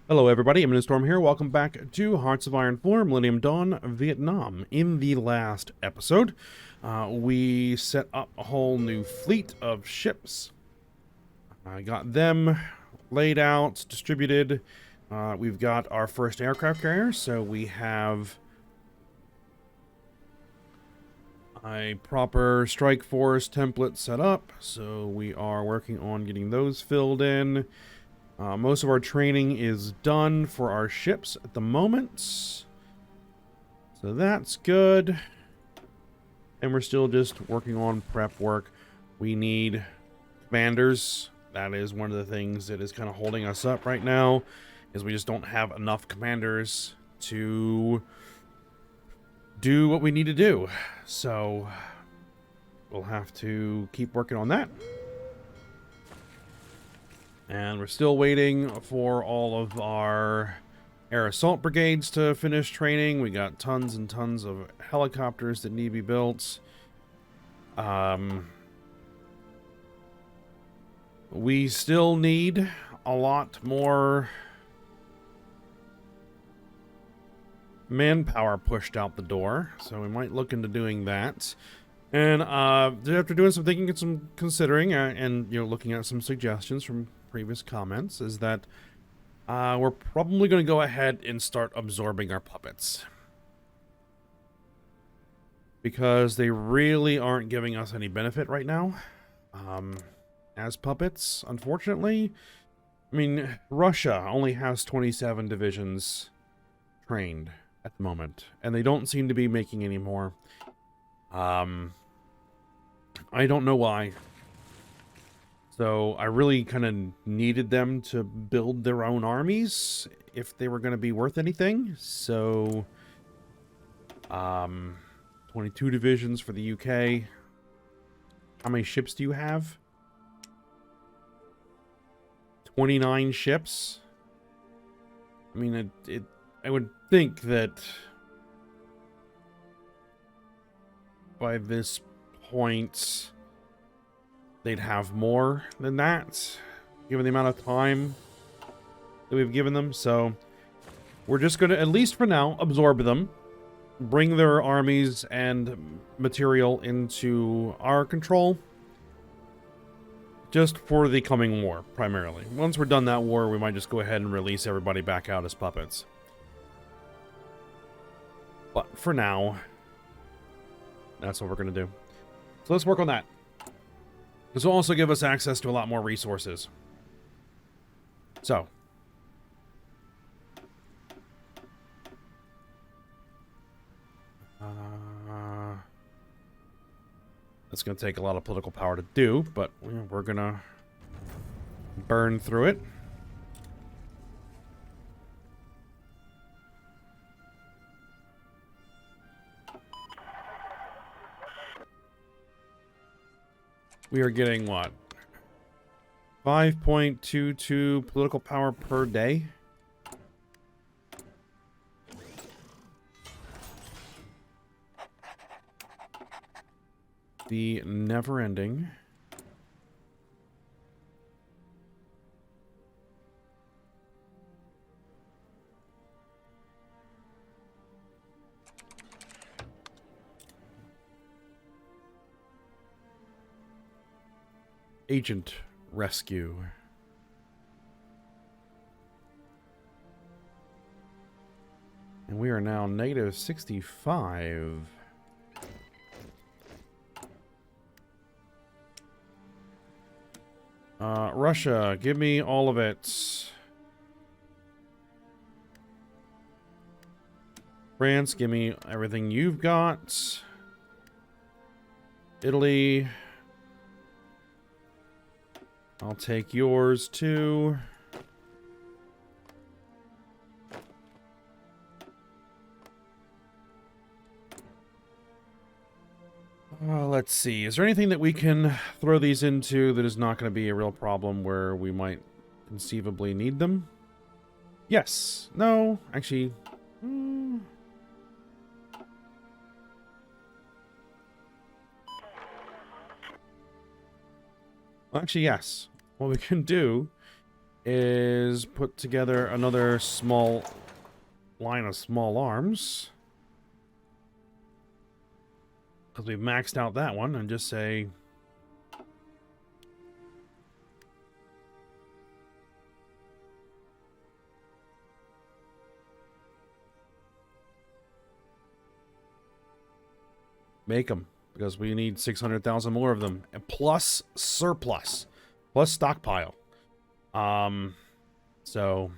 Hello everybody, I'm Storm here. Welcome back to Hearts of Iron 4, Millennium Dawn, Vietnam. In the last episode, we set up a whole new fleet of ships. I got them laid out, distributed. We've got our first aircraft carrier, so we have a proper strike force template set up. So we are working on getting those filled in. Most of our training is done for our ships at the moment. So that's good. And we're still just working on prep work. We need commanders. That is one of the things that is kind of holding us up right now, is we just don't have enough commanders to do what we need to do. So we'll have to keep working on that. And we're still waiting for all of our air assault brigades to finish training. We got tons and tons of helicopters that need to be built. We still need a lot more manpower pushed out the door, so we might look into doing that. And after doing some thinking and some considering, and looking at some suggestions from previous comments, is that we're probably going to go ahead and start absorbing our puppets, because they really aren't giving us any benefit right now as puppets, unfortunately. I mean, Russia only has 27 divisions trained at the moment, and they don't seem to be making any more. I don't know why. So I really kind of needed them to build their own armies if they were going to be worth anything. So 22 divisions for the UK. How many ships do you have? 29 ships. I mean, I would think that by this point they'd have more than that, given the amount of time that we've given them. So we're just going to, at least for now, absorb them, bring their armies and material into our control, just for the coming war, primarily. Once we're done that war, we might just go ahead and release everybody back out as puppets. But for now, that's what we're going to do. So let's work on that. This will also give us access to a lot more resources. So. That's going to take a lot of political power to do, but we're going to burn through it. We are getting, what, 5.22 political power per day? The never-ending. Agent rescue. And we are now negative 65. Russia, give me all of it. France, give me everything you've got. Italy, I'll take yours too. Let's see. Is there anything that we can throw these into that is not going to be a real problem where we might conceivably need them? Yes. No. Actually. Actually, yes. What we can do is put together another small line of small arms. Because we've maxed out that one, and just say... make them. Because we need 600,000 more of them. Plus surplus. Plus stockpile. So...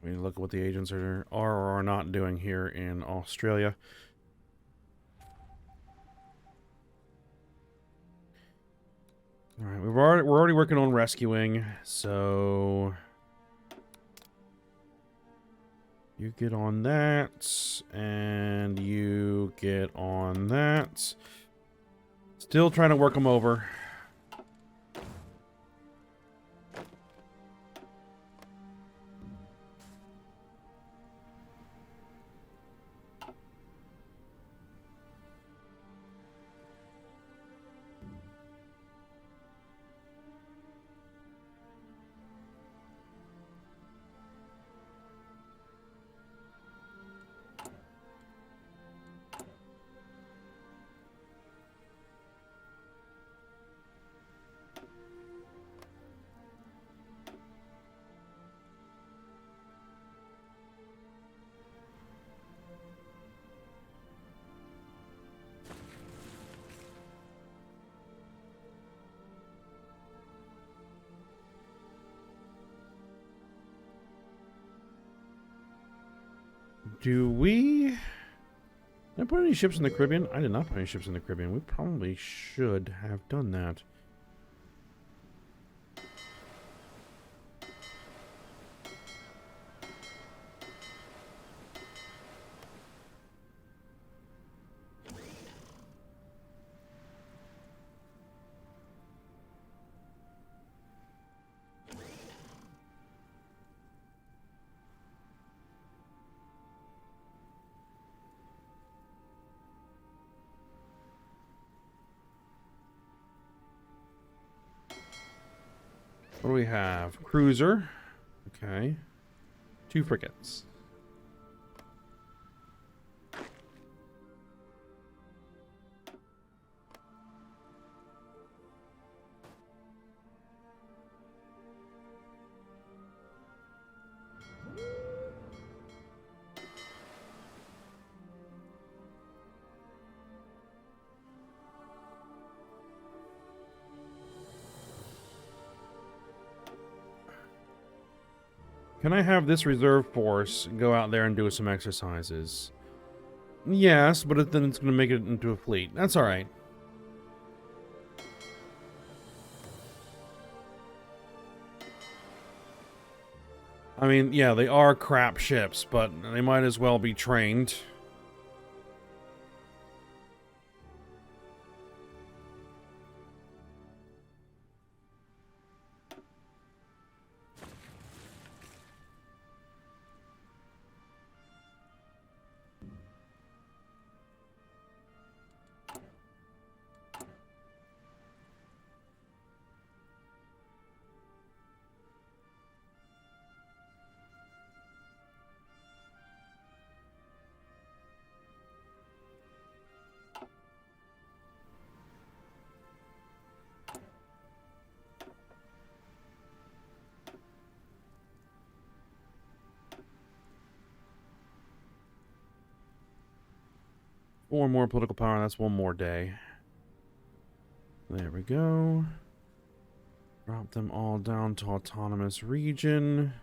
we look at what the agents are or are not doing here in Australia. All right, we're already working on rescuing, so you get on that, and you get on that. Still trying to work them over. Do we... Did I put any ships in the Caribbean? I did not put any ships in the Caribbean. We probably should have done that. What do we have? Cruiser. Okay. 2 frigates. Can I have this reserve force go out there and do some exercises? Yes, but then it's going to make it into a fleet. That's alright. I mean, yeah, they are crap ships, but they might as well be trained. Four more political power, that's one more day. There we go. Drop them all down to autonomous region.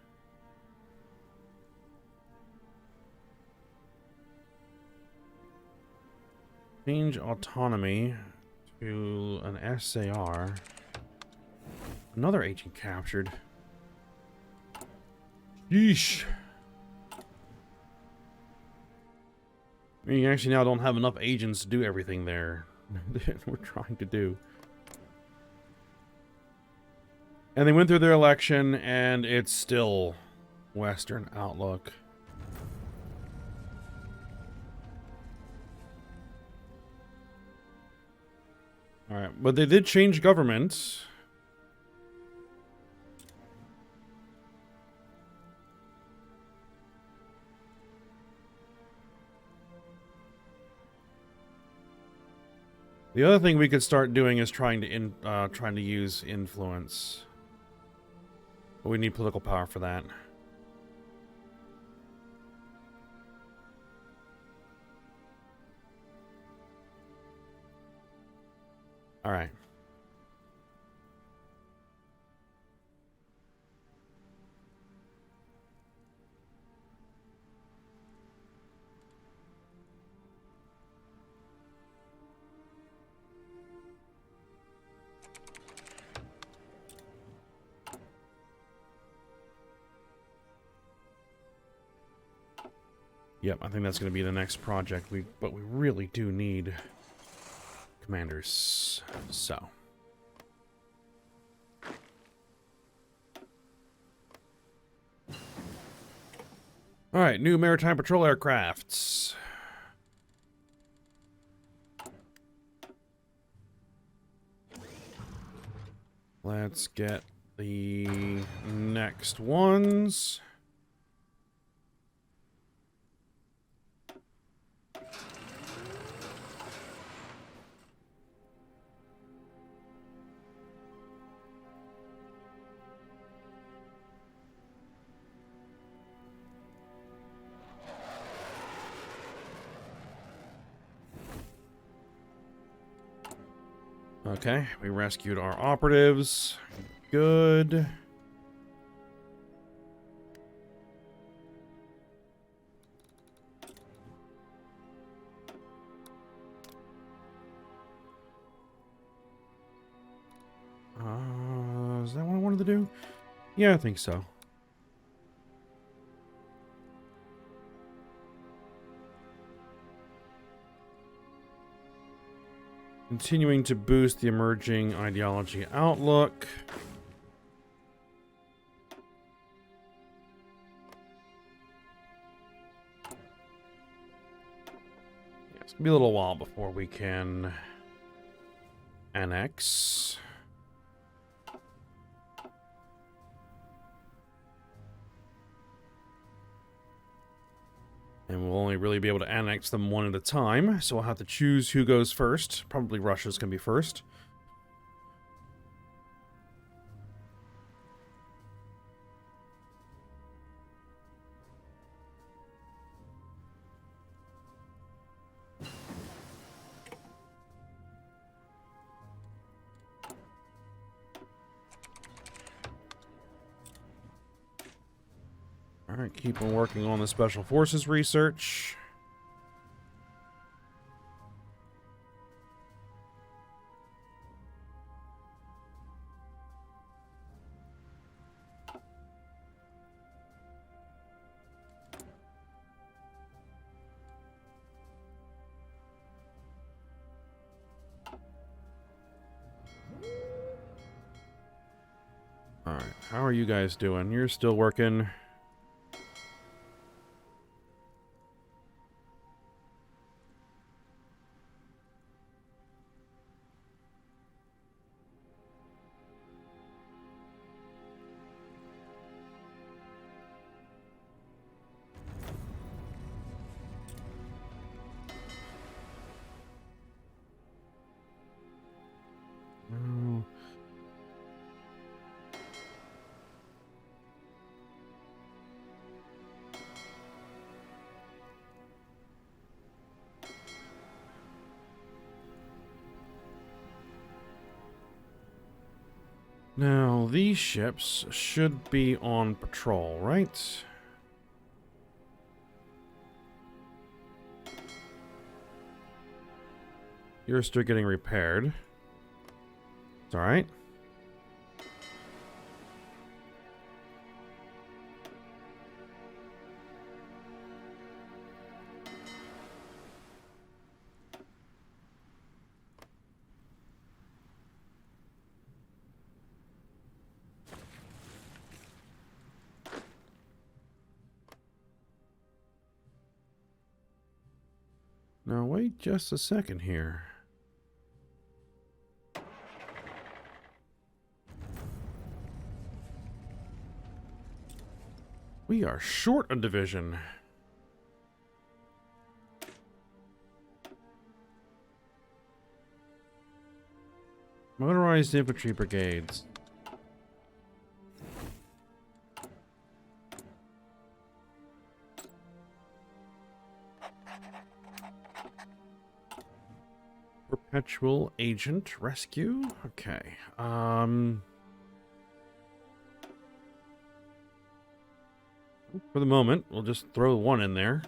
Change autonomy To an SAR. Another agent captured. Yeesh. I mean, you actually now don't have enough agents to do everything there that we're trying to do. And they went through their election, and it's still Western outlook. Alright, but they did change government. The other thing we could start doing is trying to use influence. But we need political power for that. All right. Yep, I think that's going to be the next project. But we really do need commanders. So. Alright, new maritime patrol aircrafts. Let's get the next ones. Okay, we rescued our operatives. Good. Is that what I wanted to do? Yeah, I think so. Continuing to boost the emerging ideology outlook. Yeah, it's gonna be a little while before we can annex. And we'll only really be able to annex them one at a time, so we'll have to choose who goes first. Probably Russia's gonna be first. Alright, keep on working on the Special Forces research. Alright, how are you guys doing? You're still working. Now, these ships should be on patrol, right? You're still getting repaired. It's all right. Now, wait just a second here. We are short a division. Motorized infantry brigades. Perpetual agent rescue. Okay. For the moment, we'll just throw one in there.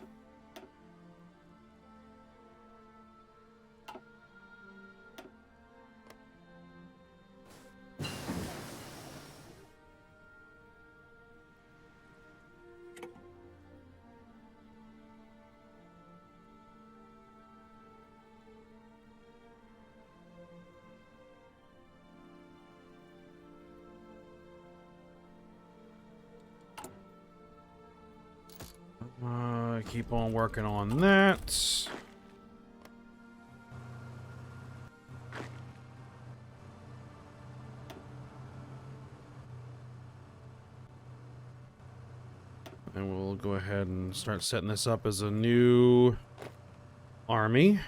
Keep on working on that. And we'll go ahead and start setting this up as a new army.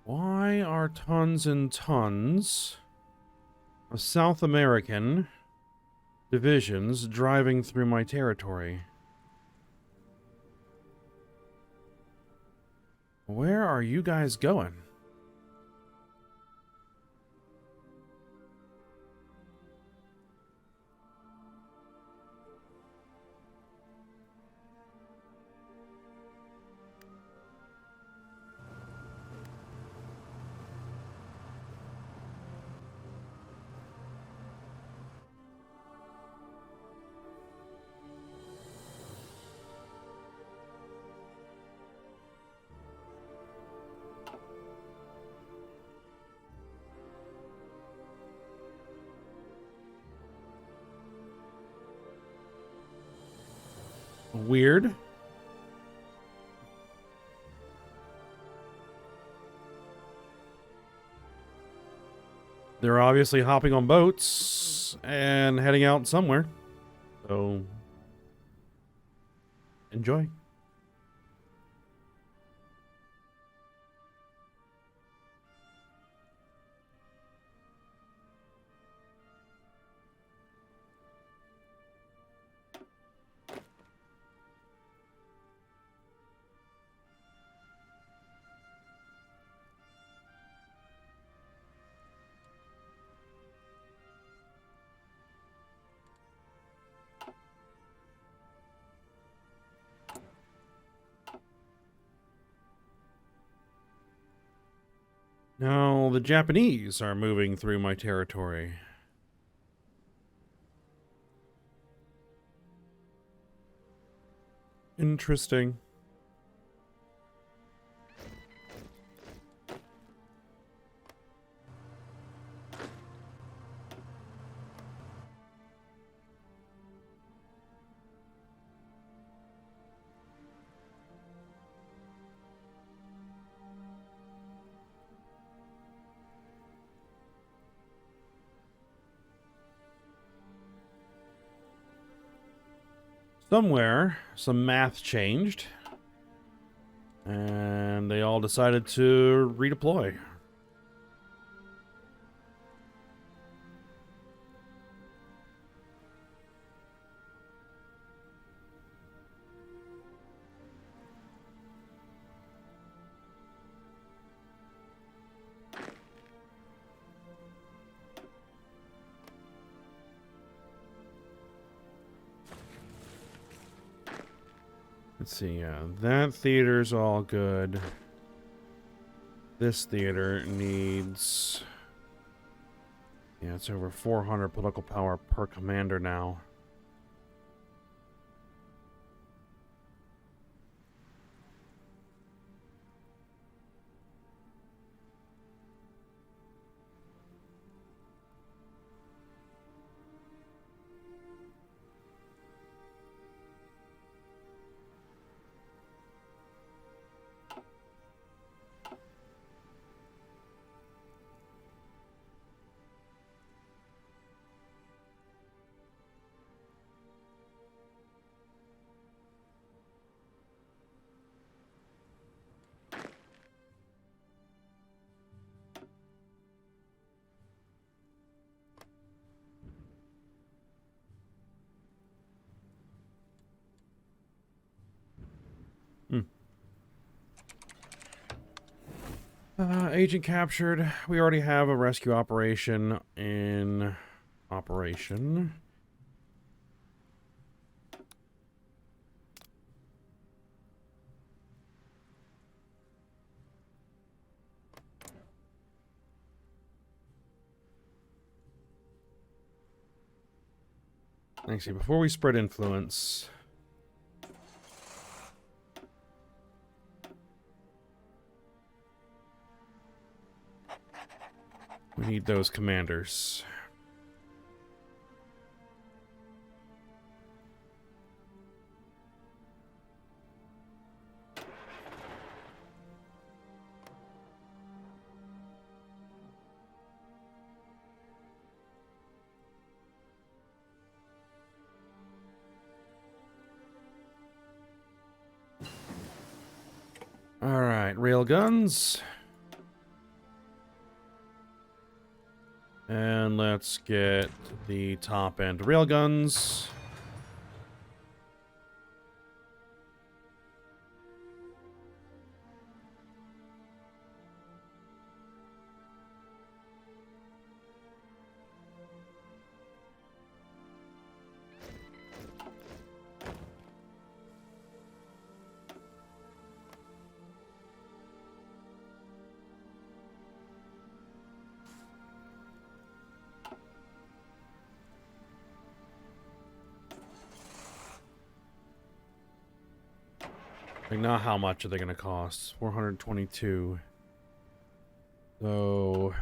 Why are tons and tons of South American divisions driving through my territory? Where are you guys going? Weird. They're obviously hopping on boats and heading out somewhere. So, enjoy. Now, the Japanese are moving through my territory. Interesting. Somewhere, some math changed, and they all decided to redeploy. Let's see, yeah, that theater's all good. This theater needs... Yeah, it's over 400 political power per commander now. Agent captured. We already have a rescue operation in operation. Actually, before we spread influence... We need those commanders. Alright, railguns. And let's get the top end railguns. Like, now how much are they going to cost? 422. So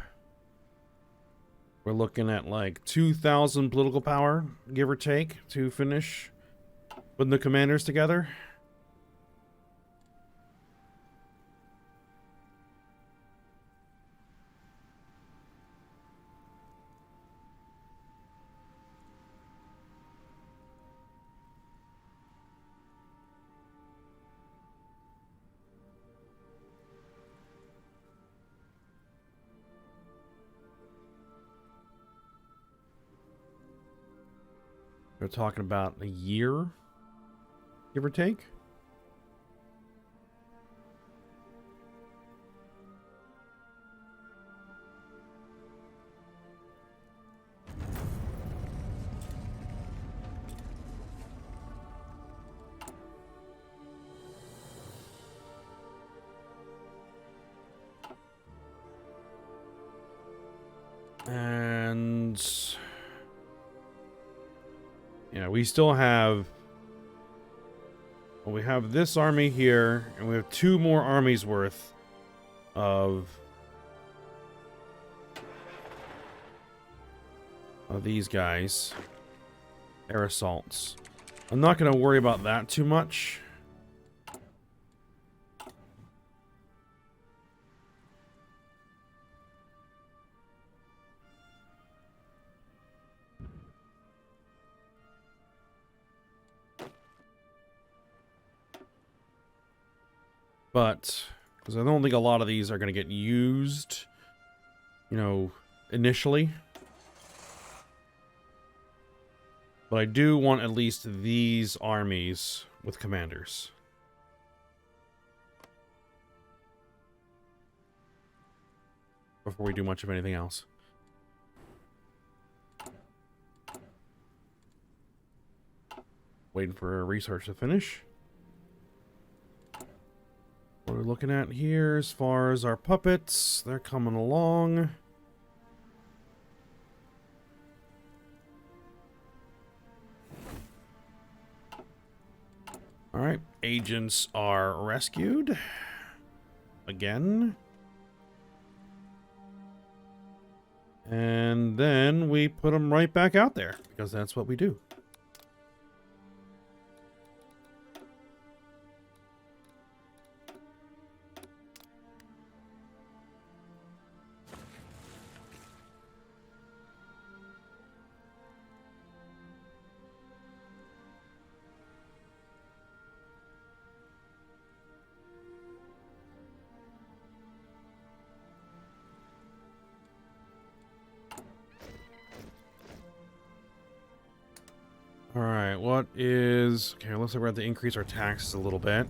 we're looking at like 2,000 political power, give or take, to finish putting the commanders together. We're talking about a year, give or take. And yeah, we still have, well, we have this army here, and we have 2 more armies worth of these guys. Air assaults. I'm not going to worry about that too much. But, because I don't think a lot of these are going to get used, you know, initially. But I do want at least these armies with commanders. Before we do much of anything else. Waiting for research to finish. looking at here as far as our puppets? They're coming along. Alright, agents are rescued. Again. And then we put them right back out there, because that's what we do. Alright, what is... Okay, looks like we're going to have to increase our taxes a little bit.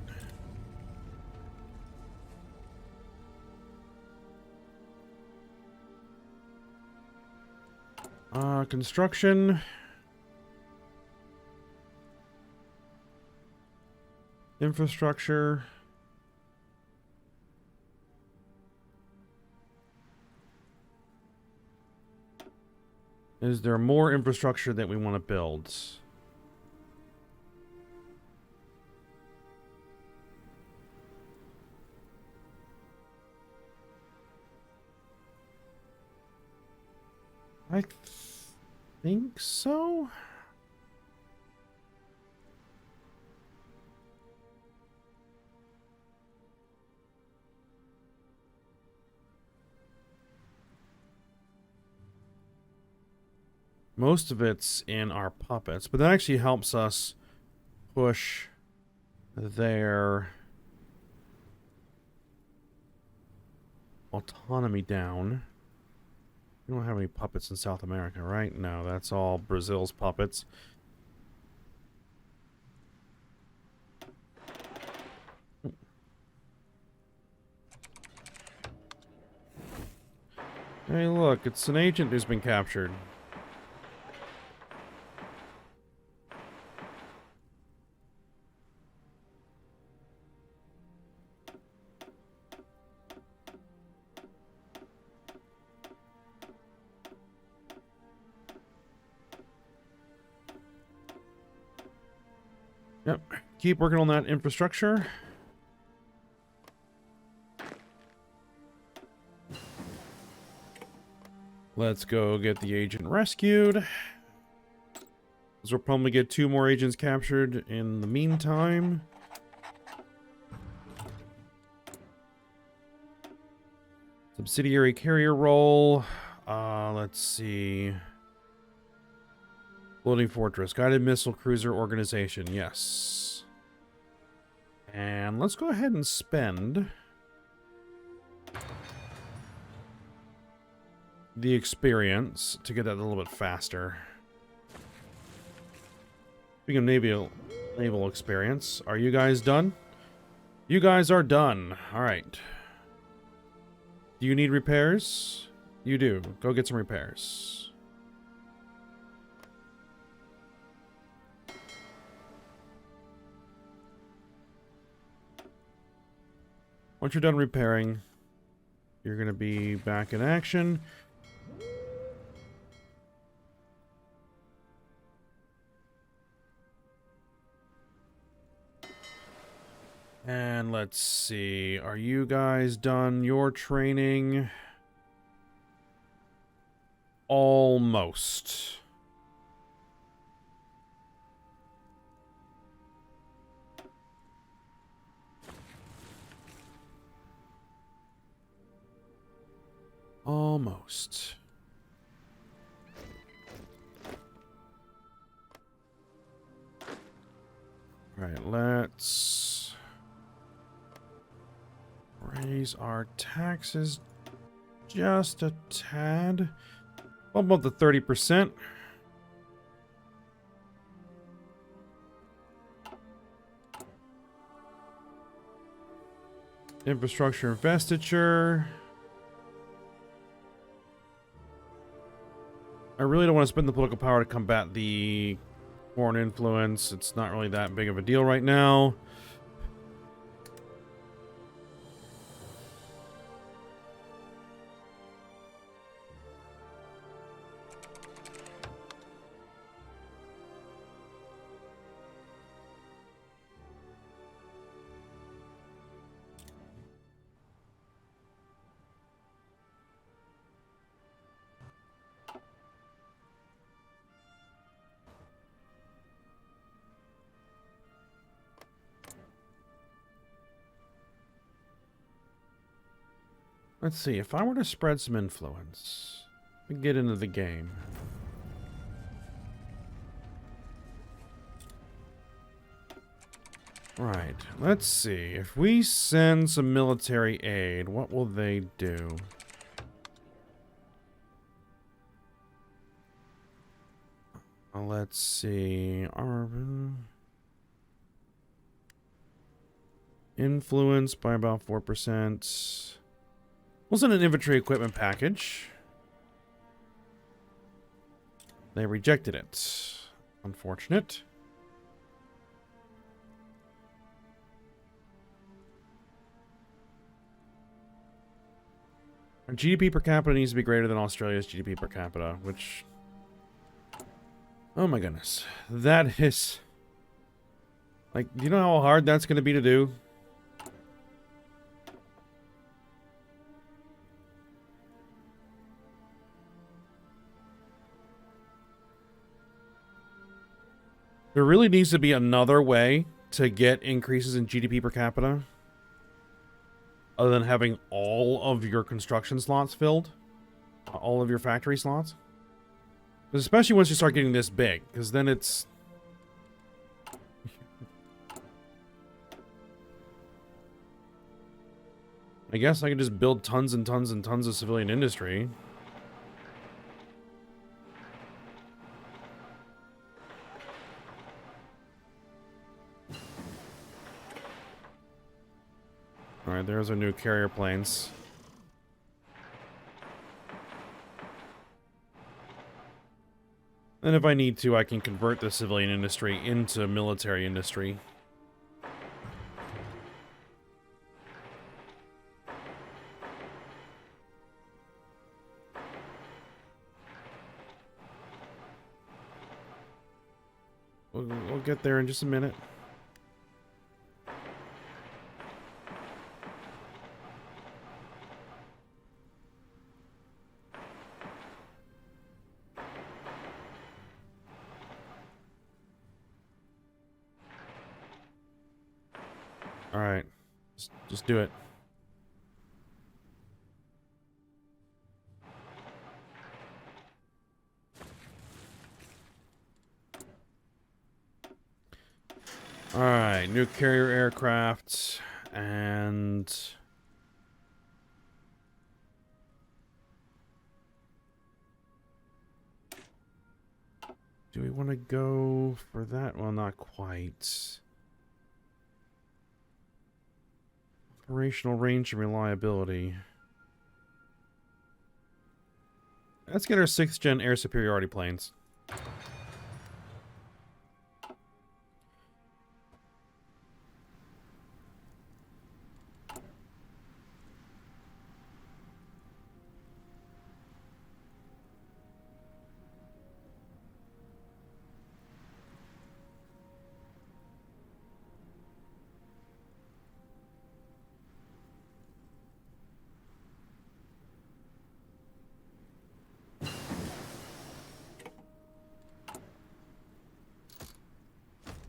Construction. Infrastructure. Is there more infrastructure that we want to build? I think so. Most of it's in our puppets, but that actually helps us push their autonomy down. We don't have any puppets in South America, right? No, that's all Brazil's puppets. Hey, look, it's an agent who's been captured. Yep, keep working on that infrastructure. Let's go get the agent rescued. Because we'll probably get 2 more agents captured in the meantime. Subsidiary carrier role. Let's see. Floating Fortress. Guided Missile Cruiser Organization. Yes. And let's go ahead and spend the experience to get that a little bit faster. Speaking of naval experience, are you guys done? You guys are done. Alright. Do you need repairs? You do. Go get some repairs. Once you're done repairing, you're going to be back in action. And let's see, are you guys done your training? Almost. Almost. Right, let's raise our taxes just a tad. Bump up to 30%. Infrastructure investiture. I really don't want to spend the political power to combat the foreign influence. It's not really that big of a deal right now. Let's see, if I were to spread some influence, get into the game. Right, let's see. If we send some military aid, what will they do? Let's see. Influence by about 4%. We'll send an infantry equipment package. They rejected it. Unfortunate. Our GDP per capita needs to be greater than Australia's GDP per capita, which... Oh my goodness. That is... Like, do you know how hard that's going to be to do? There really needs to be another way to get increases in GDP per capita, other than having all of your construction slots filled, all of your factory slots. But especially once you start getting this big, because then it's... I guess I could just build tons and tons and tons of civilian industry. Alright, there's our new carrier planes. And if I need to, I can convert the civilian industry into military industry. We'll get there in just a minute. Alright. Just do it. Alright, new carrier aircraft, and... Do we want to go for that? Well, not quite. Operational range and reliability. Let's get our 6th gen air superiority planes.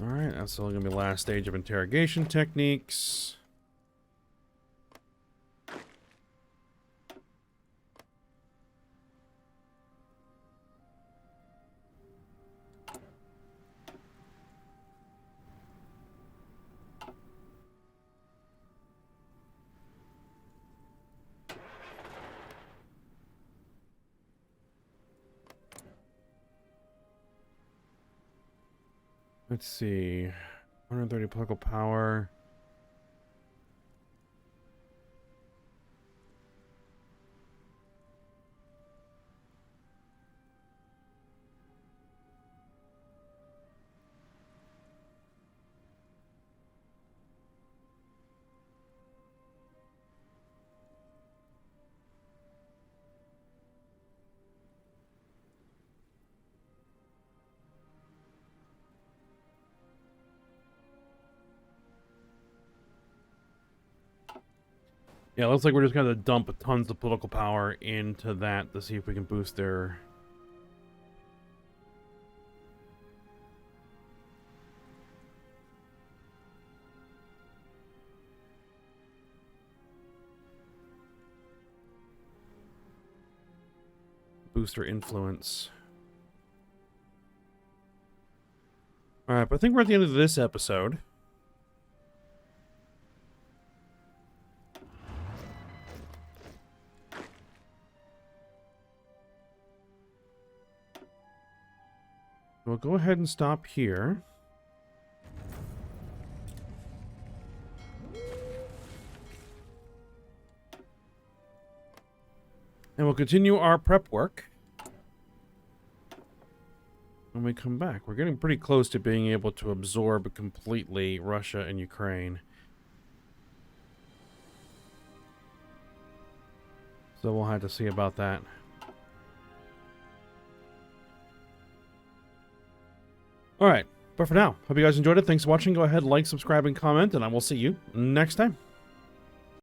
Alright, that's only going to be the last stage of interrogation techniques. Let's see. 130 political power. Yeah, it looks like we're just going to dump tons of political power into that to see if we can boost their... Boost our influence. Alright, but I think we're at the end of this episode. We'll go ahead and stop here. And we'll continue our prep work when we come back. We're getting pretty close to being able to absorb completely Russia and Ukraine. So we'll have to see about that. Alright, but for now, hope you guys enjoyed it. Thanks for watching. Go ahead, like, subscribe, and comment, and I will see you next time.